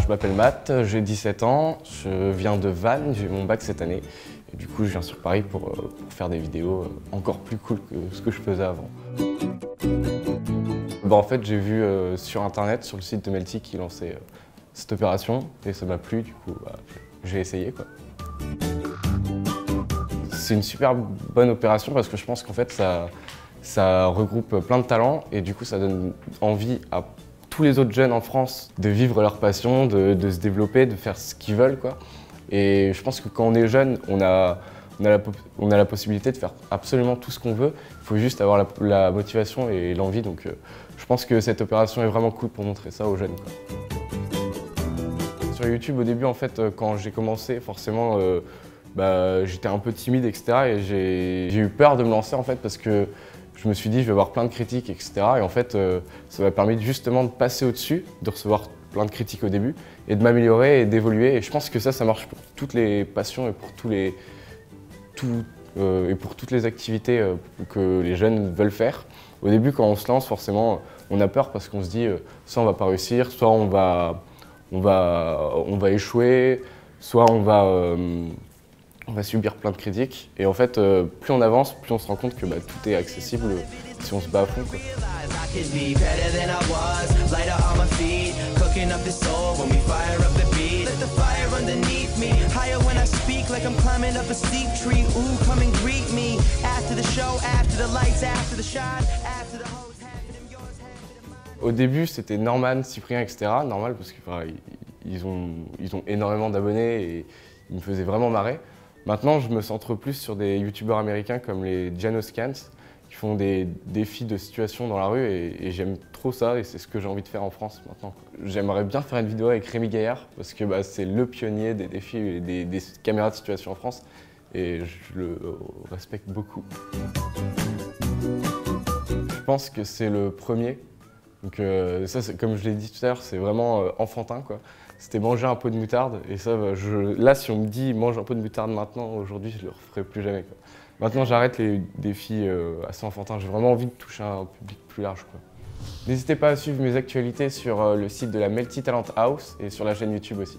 je m'appelle Matt, j'ai 17 ans, je viens de Vannes, j'ai eu mon bac cette année. Et du coup, je viens sur Paris pour faire des vidéos encore plus cool que ce que je faisais avant. En fait, j'ai vu sur internet, sur le site de Melty, qui lançait cette opération et ça m'a plu, du coup, j'ai essayé, quoi. C'est une super bonne opération parce que je pense qu'en fait, ça regroupe plein de talents et du coup, ça donne envie à tous les autres jeunes en France de vivre leur passion, de se développer, de faire ce qu'ils veulent, quoi. Et je pense que quand on est jeune, on a la possibilité de faire absolument tout ce qu'on veut. Il faut juste avoir la motivation et l'envie. Donc je pense que cette opération est vraiment cool pour montrer ça aux jeunes, quoi. Sur YouTube, au début, en fait, quand j'ai commencé, forcément, j'étais un peu timide, etc. Et j'ai eu peur de me lancer, en fait, parce que je me suis dit, je vais avoir plein de critiques, etc. Et en fait, ça m'a permis justement de passer au-dessus, de recevoir plein de critiques au début, et de m'améliorer et d'évoluer. Et je pense que ça marche pour toutes les passions et pour toutes les activités que les jeunes veulent faire. Au début, quand on se lance, forcément, on a peur parce qu'on se dit, soit on va pas réussir, soit on va échouer, soit on va subir plein de critiques. Et en fait, plus on avance, plus on se rend compte que tout est accessible si on se bat à fond, quoi. Au début, c'était Norman, Cyprien, etc. Normal parce qu'ils ont énormément d'abonnés et ils me faisaient vraiment marrer. Maintenant, je me centre plus sur des youtubeurs américains comme les Janoscans qui font des défis de situation dans la rue et j'aime trop ça et c'est ce que j'ai envie de faire en France maintenant. J'aimerais bien faire une vidéo avec Rémi Gaillard parce que c'est le pionnier des défis et des caméras de situation en France et je le respecte beaucoup. Je pense que c'est le premier. Donc ça, comme je l'ai dit tout à l'heure, c'est vraiment enfantin, quoi. C'était manger un pot de moutarde et ça, là, si on me dit mange un pot de moutarde maintenant, aujourd'hui, je le referai plus jamais, quoi. Maintenant, j'arrête les défis assez enfantins. J'ai vraiment envie de toucher un public plus large, quoi. N'hésitez pas à suivre mes actualités sur le site de la Melty Talent House et sur la chaîne YouTube aussi.